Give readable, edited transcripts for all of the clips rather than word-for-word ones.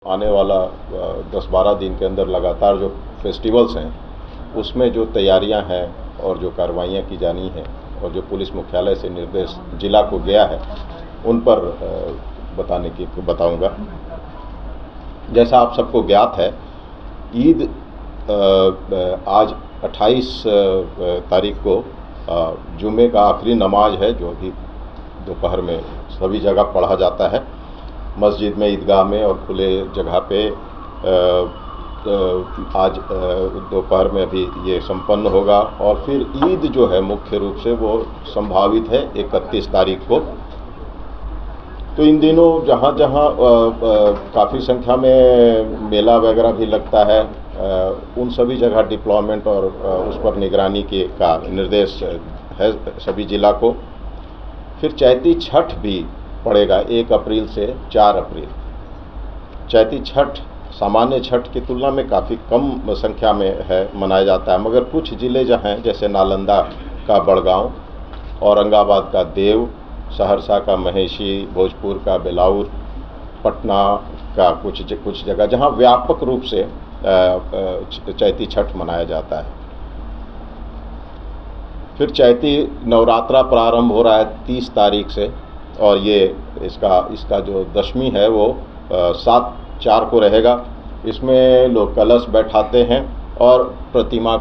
आने वाला 10-12 दिन के अंदर लगातार जो फेस्टिवल्स हैं उसमें जो तैयारियां हैं और जो कार्रवाइयां की जानी हैं और जो पुलिस मुख्यालय से निर्देश जिला को गया है उन पर बताऊंगा। जैसा आप सबको ज्ञात है, ईद आज 28 तारीख को जुम्मे का आखिरी नमाज है, जो अभी दोपहर में सभी जगह पढ़ा जाता है, मस्जिद में, ईदगाह में और खुले जगह पे। आज दोपहर में अभी ये संपन्न होगा और फिर ईद जो है मुख्य रूप से वो संभावित है 31 तारीख को। तो इन दिनों जहाँ जहाँ काफ़ी संख्या में मेला वगैरह भी लगता है, उन सभी जगह डिप्लॉयमेंट और उस पर निगरानी का निर्देश है सभी जिला को। फिर चैती छठ भी पड़ेगा 1 अप्रैल से 4 अप्रैल। चैती छठ सामान्य छठ की तुलना में काफ़ी कम संख्या में है मनाया जाता है, मगर कुछ ज़िले जो हैं जैसे नालंदा का बड़गांव, औरंगाबाद का देव, सहरसा का महेशी, भोजपुर का बेलाउर, पटना का कुछ जगह जहां व्यापक रूप से चैती छठ मनाया जाता है। फिर चैती नवरात्रा प्रारंभ हो रहा है 30 तारीख से और ये इसका जो दशमी है वो 7/4 को रहेगा। इसमें लोग कलश बैठाते हैं और प्रतिमा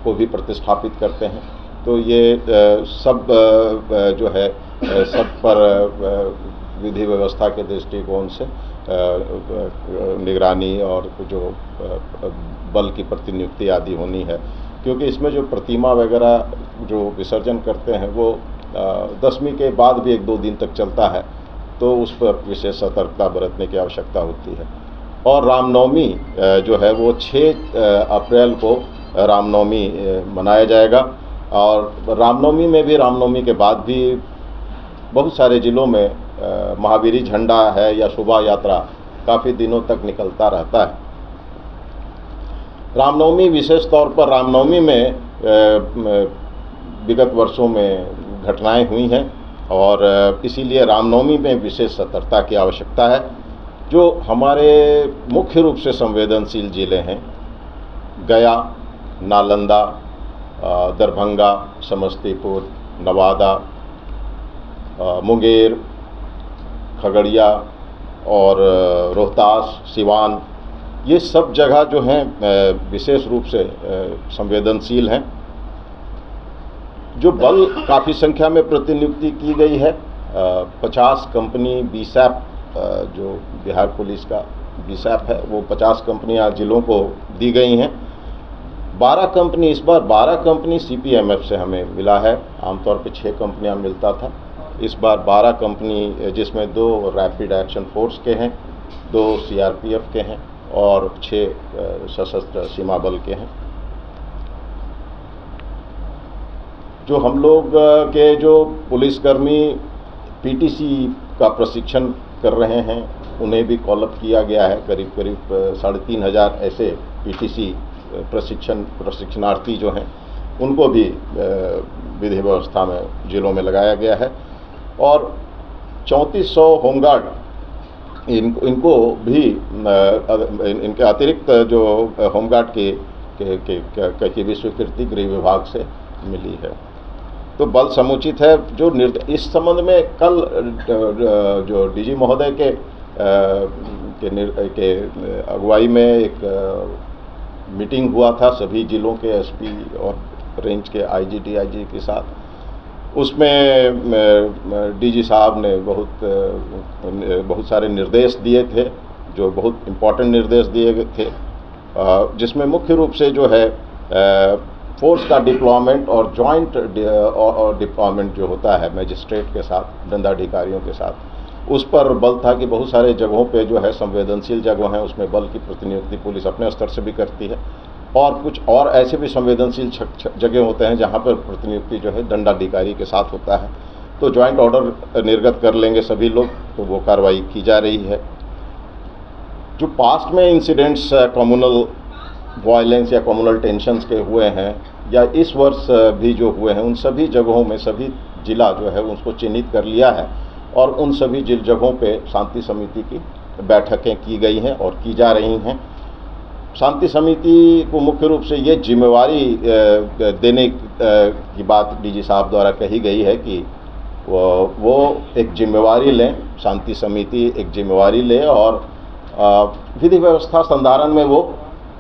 को भी प्रतिष्ठापित करते हैं। तो ये सब जो है सब पर विधि व्यवस्था के दृष्टिकोण से निगरानी और जो बल की प्रतिनियुक्ति आदि होनी है, क्योंकि इसमें जो प्रतिमा वगैरह जो विसर्जन करते हैं वो दशमी के बाद भी 1-2 दिन तक चलता है, तो उस पर विशेष सतर्कता बरतने की आवश्यकता होती है। और रामनवमी जो है वो 6 अप्रैल को रामनवमी मनाया जाएगा और रामनवमी में भी, रामनवमी के बाद भी बहुत सारे ज़िलों में महावीरी झंडा है या शोभा यात्रा काफ़ी दिनों तक निकलता रहता है। रामनवमी विशेष तौर पर रामनवमी में विगत वर्षों में घटनाएं हुई हैं और इसीलिए रामनवमी में विशेष सतर्कता की आवश्यकता है। जो हमारे मुख्य रूप से संवेदनशील ज़िले हैं, गया, नालंदा, दरभंगा, समस्तीपुर, नवादा, मुंगेर, खगड़िया और रोहतास, सिवान, ये सब जगह जो हैं विशेष रूप से संवेदनशील हैं। जो बल काफ़ी संख्या में प्रतिनियुक्ति की गई है, 50 कंपनी बीसैप, जो बिहार पुलिस का बीसैप है, वो 50 कंपनियां जिलों को दी गई हैं। 12 कंपनी, इस बार 12 कंपनी CPMF से हमें मिला है। आमतौर पे 6 कंपनियां मिलता था, इस बार 12 कंपनी, जिसमें 2 रैपिड एक्शन फोर्स के हैं, 2 CRPF के हैं और 6 सशस्त्र सीमा बल के हैं। जो हम लोग के जो पुलिसकर्मी PTC का प्रशिक्षण कर रहे हैं, उन्हें भी कॉल अप किया गया है। करीब 3,500 ऐसे PTC प्रशिक्षणार्थी जो हैं उनको भी विधि व्यवस्था में जिलों में लगाया गया है और 3400 होमगार्ड इनको भी इनके अतिरिक्त जो होमगार्ड की भी स्वीकृति गृह विभाग से मिली है। तो बल समुचित है। जो इस संबंध में कल जो DG महोदय के अगुवाई में एक मीटिंग हुआ था सभी जिलों के SP और रेंज के IG DIG के साथ। उसमें DG साहब ने बहुत सारे निर्देश दिए थे, जो बहुत इम्पोर्टेंट निर्देश दिए गए थे, जिसमें मुख्य रूप से जो है फोर्स का डिप्लॉयमेंट और जॉइंट डिप्लॉयमेंट जो होता है मजिस्ट्रेट के साथ, दंडाधिकारियों के साथ, उस पर बल था कि बहुत सारे जगहों पे जो है संवेदनशील जगह हैं, उसमें बल की प्रतिनियुक्ति पुलिस अपने स्तर से भी करती है और कुछ और ऐसे भी संवेदनशील जगह होते हैं जहाँ पर प्रतिनियुक्ति जो है दंडाधिकारी के साथ होता है। तो जॉइंट ऑर्डर निर्गत कर लेंगे सभी लोग, तो वो कार्रवाई की जा रही है। जो पास्ट में इंसिडेंट्स कम्युनल वायलेंस या कम्युनल टेंशन्स के हुए हैं या इस वर्ष भी जो हुए हैं, उन सभी जगहों में सभी जिला जो है उसको चिन्हित कर लिया है और उन सभी जगहों पे शांति समिति की बैठकें की गई हैं और की जा रही हैं। शांति समिति को मुख्य रूप से ये जिम्मेवारी देने की बात डीजी साहब द्वारा कही गई है कि वो एक जिम्मेवारी लें, शांति समिति एक जिम्मेवारी ले और विधि व्यवस्था संधारण में वो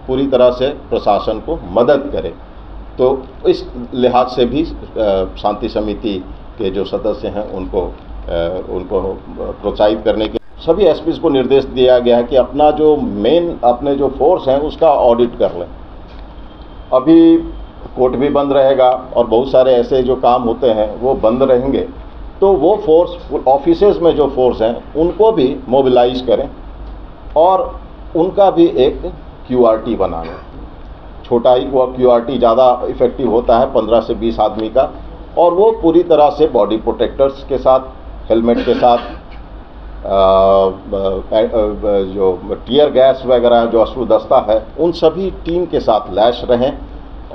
पूरी तरह से प्रशासन को मदद करे। तो इस लिहाज से भी शांति समिति के जो सदस्य हैं उनको प्रोत्साहित करने के सभी एसपीज को निर्देश दिया गया है कि अपना जो अपने जो फोर्स हैं उसका ऑडिट कर लें। अभी कोर्ट भी बंद रहेगा और बहुत सारे ऐसे जो काम होते हैं वो बंद रहेंगे, तो वो फोर्स ऑफिसेज में जो फोर्स हैं उनको भी मोबिलाइज करें और उनका भी एक QRT बना लें। छोटा ही वो QRT ज़्यादा इफेक्टिव होता है, 15 से 20 आदमी का, और वो पूरी तरह से बॉडी प्रोटेक्टर्स के साथ, हेलमेट के साथ, जो टीयर गैस वगैरह जो अश्रुदस्ता है उन सभी टीम के साथ लैस रहें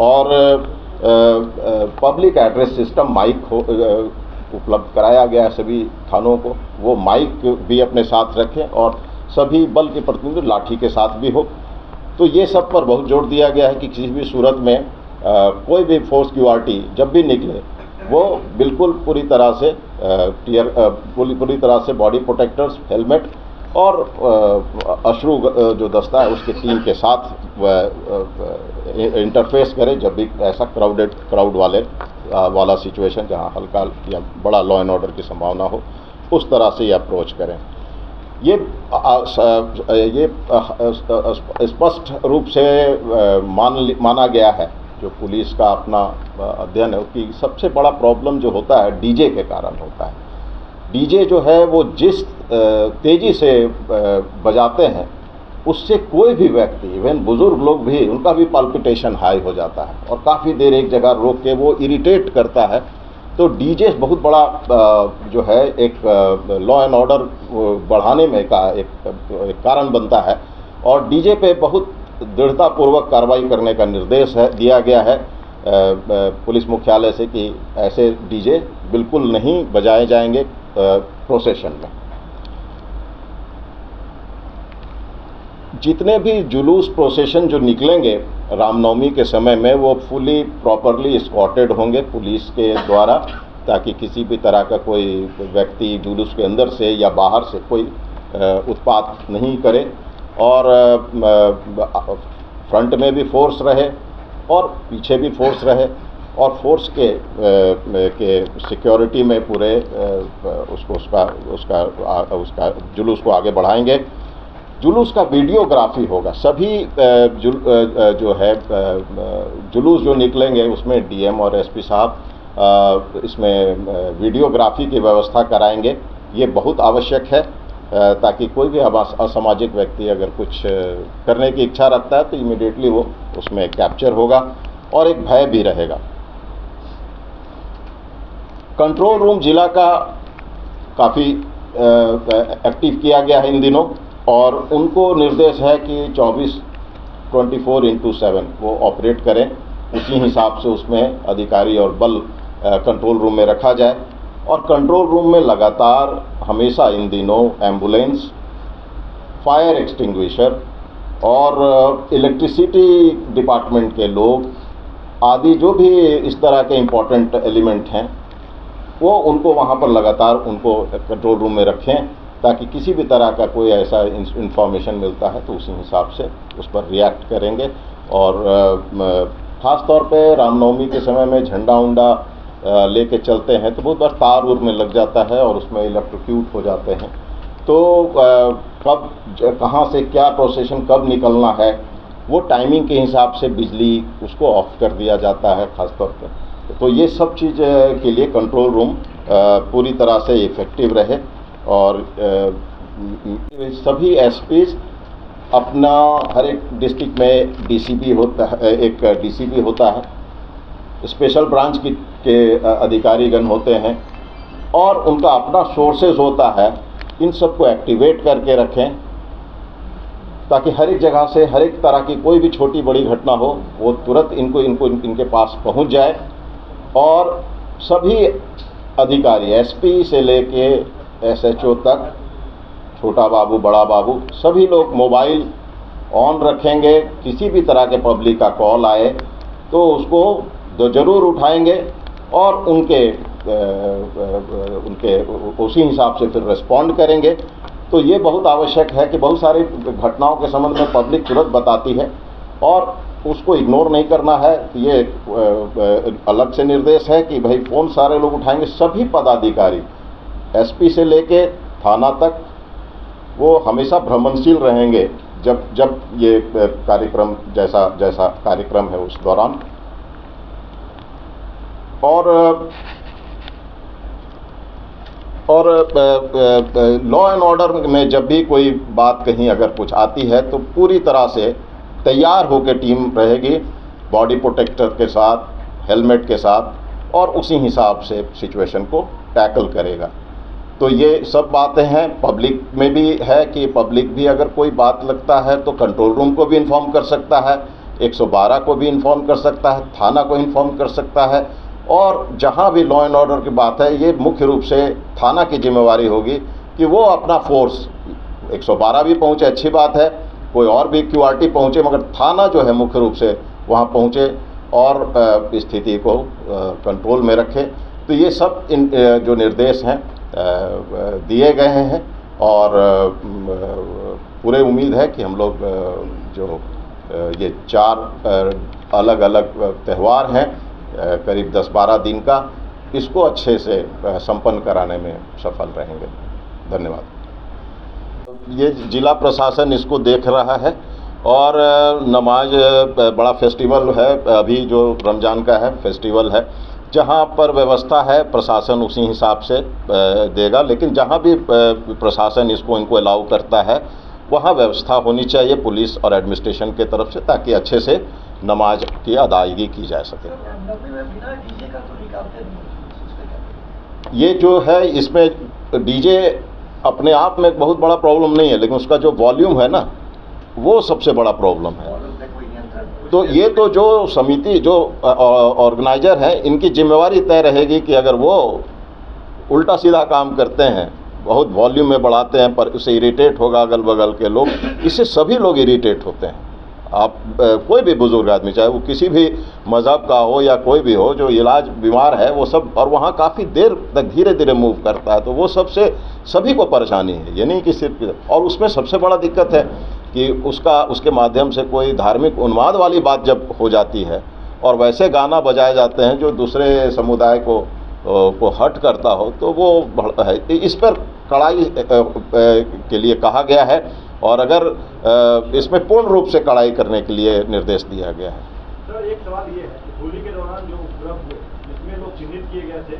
और पब्लिक एड्रेस सिस्टम माइक उपलब्ध कराया गया है सभी थानों को, वो माइक भी अपने साथ रखें और सभी बल के प्रतिनिधि लाठी के साथ भी हो। तो ये सब पर बहुत जोर दिया गया है कि किसी भी सूरत में कोई भी फोर्स QRT जब भी निकले वो बिल्कुल पूरी तरह से पूरी तरह से बॉडी प्रोटेक्टर्स, हेलमेट और अश्रु जो दस्ता है उसके टीम के साथ इंटरफेस करे जब भी ऐसा क्राउड वाला सिचुएशन जहां हल्का या बड़ा लॉ एंड ऑर्डर की संभावना हो, उस तरह से ये अप्रोच करें। ये स्पष्ट रूप से माना गया है, जो पुलिस का अपना अध्ययन है कि सबसे बड़ा प्रॉब्लम जो होता है डीजे के कारण होता है। डीजे जो है वो जिस तेज़ी से बजाते हैं उससे कोई भी व्यक्ति, इवन बुजुर्ग लोग भी, उनका भी पल्पिटेशन हाई हो जाता है और काफ़ी देर एक जगह रोक के वो इरिटेट करता है। तो डीजे बहुत बड़ा जो है एक लॉ एंड ऑर्डर बढ़ाने में का एक कारण बनता है और डीजे पे बहुत दृढ़तापूर्वक कार्रवाई करने का निर्देश दिया गया है पुलिस मुख्यालय से कि ऐसे डीजे बिल्कुल नहीं बजाए जाएंगे प्रोसेशन में। जितने भी जुलूस प्रोसेशन जो निकलेंगे रामनवमी के समय में वो फुली प्रॉपरली स्कॉटेड होंगे पुलिस के द्वारा, ताकि किसी भी तरह का कोई व्यक्ति जुलूस के अंदर से या बाहर से कोई उत्पात नहीं करे और फ्रंट में भी फोर्स रहे और पीछे भी फोर्स रहे और फोर्स के सिक्योरिटी में पूरे उसका जुलूस को आगे बढ़ाएंगे। जुलूस का वीडियोग्राफी होगा, सभी जो है जुलूस जो निकलेंगे उसमें डीएम और एसपी साहब इसमें वीडियोग्राफी की व्यवस्था कराएंगे। ये बहुत आवश्यक है ताकि कोई भी असामाजिक व्यक्ति अगर कुछ करने की इच्छा रखता है तो इमीडिएटली वो उसमें कैप्चर होगा और एक भय भी रहेगा। कंट्रोल रूम जिला का काफ़ी एक्टिव किया गया है इन दिनों और उनको निर्देश है कि 24/7 वो ऑपरेट करें। उसी हिसाब से उसमें अधिकारी और बल कंट्रोल रूम में रखा जाए और कंट्रोल रूम में लगातार हमेशा इन दिनों एम्बुलेंस, फायर एक्सटिंग्विशर और इलेक्ट्रिसिटी डिपार्टमेंट के लोग आदि जो भी इस तरह के इम्पोर्टेंट एलिमेंट हैं वो उनको वहाँ पर लगातार उनको कंट्रोल रूम में रखें ताकि किसी भी तरह का कोई ऐसा इंफॉर्मेशन मिलता है तो उसी हिसाब से उस पर रिएक्ट करेंगे। और ख़ास तौर पे रामनवमी के समय में झंडा उंडा लेके चलते हैं तो बहुत बार तार उर में लग जाता है और उसमें इलेक्ट्रोक्यूट हो जाते हैं। तो कब कहाँ से क्या प्रोसेशन कब निकलना है वो टाइमिंग के हिसाब से बिजली उसको ऑफ कर दिया जाता है ख़ास तौर पे। तो ये सब चीज़ के लिए कंट्रोल रूम पूरी तरह से इफ़ेक्टिव रहे और सभी एसपीज अपना हर एक डिस्ट्रिक्ट में डीसीपी होता है, एक डीसीपी होता है, स्पेशल ब्रांच के अधिकारीगण होते हैं और उनका अपना सोर्सेज होता है। इन सबको एक्टिवेट करके रखें ताकि हर एक जगह से हर एक तरह की कोई भी छोटी बड़ी घटना हो वो तुरंत इनके पास पहुंच जाए और सभी अधिकारी एसपी से लेके एसएचओ तक छोटा बाबू बड़ा बाबू सभी लोग मोबाइल ऑन रखेंगे। किसी भी तरह के पब्लिक का कॉल आए तो उसको ज़रूर उठाएंगे और उनके उसी हिसाब से फिर रिस्पॉन्ड करेंगे। तो ये बहुत आवश्यक है कि बहुत सारी घटनाओं के संबंध में पब्लिक तुरंत बताती है और उसको इग्नोर नहीं करना है। ये अलग से निर्देश है कि भाई फ़ोन सारे लोग उठाएंगे। सभी पदाधिकारी एसपी से लेके थाना तक वो हमेशा भ्रमणशील रहेंगे जब ये कार्यक्रम जैसा कार्यक्रम है उस दौरान। और लॉ एंड ऑर्डर में जब भी कोई बात कहीं अगर कुछ आती है तो पूरी तरह से तैयार होकर टीम रहेगी, बॉडी प्रोटेक्टर के साथ, हेलमेट के साथ, और उसी हिसाब से सिचुएशन को टैकल करेगा। तो ये सब बातें हैं। पब्लिक में भी है कि पब्लिक भी अगर कोई बात लगता है तो कंट्रोल रूम को भी इन्फॉर्म कर सकता है, 112 को भी इन्फॉर्म कर सकता है, थाना को इन्फॉर्म कर सकता है। और जहां भी लॉ एंड ऑर्डर की बात है, ये मुख्य रूप से थाना की जिम्मेवारी होगी कि वो अपना फोर्स, 112 भी पहुंचे अच्छी बात है, कोई और भी क्यूआरटी पहुंचे, मगर थाना जो है मुख्य रूप से वहां पहुंचे और स्थिति को कंट्रोल में रखे। तो ये सब जो निर्देश हैं दिए गए हैं और पूरे उम्मीद है कि हम लोग जो ये 4 अलग अलग त्यौहार हैं करीब 10-12 दिन का, इसको अच्छे से संपन्न कराने में सफल रहेंगे। धन्यवाद। ये जिला प्रशासन इसको देख रहा है और नमाज बड़ा फेस्टिवल है, अभी जो रमज़ान का है फेस्टिवल है, जहाँ पर व्यवस्था है प्रशासन उसी हिसाब से देगा। लेकिन जहाँ भी प्रशासन इनको अलाउ करता है वहाँ व्यवस्था होनी चाहिए पुलिस और एडमिनिस्ट्रेशन के तरफ से, ताकि अच्छे से नमाज की अदायगी की जा सके। ये जो है इसमें डीजे अपने आप में एक बहुत बड़ा प्रॉब्लम नहीं है, लेकिन उसका जो वॉल्यूम है ना, वो सबसे बड़ा प्रॉब्लम है। तो ये तो जो समिति जो ऑर्गेनाइजर है, इनकी जिम्मेवारी तय रहेगी कि अगर वो उल्टा सीधा काम करते हैं, बहुत वॉल्यूम में बढ़ाते हैं, पर उससे इरिटेट होगा अगल बगल के लोग, इससे सभी लोग इरिटेट होते हैं। आप कोई भी बुजुर्ग आदमी, चाहे वो किसी भी मज़हब का हो या कोई भी हो, जो इलाज बीमार है वो सब, और वहाँ काफ़ी देर तक धीरे धीरे मूव करता है, तो वो सबसे सभी को परेशानी है, ये नहीं कि सिर्फ। और उसमें सबसे बड़ा दिक्कत है कि उसके माध्यम से कोई धार्मिक उन्माद वाली बात जब हो जाती है और वैसे गाना बजाए जाते हैं जो दूसरे समुदाय को हर्ट करता हो, तो वो है। इस पर कड़ाई के लिए कहा गया है और अगर इसमें पूर्ण रूप से कड़ाई करने के लिए निर्देश दिया गया है। सर, एक सवाल ये है कि होली के दौरान जो उपद्रव हुए, जिसमें लोग चिन्हित किए गए थे,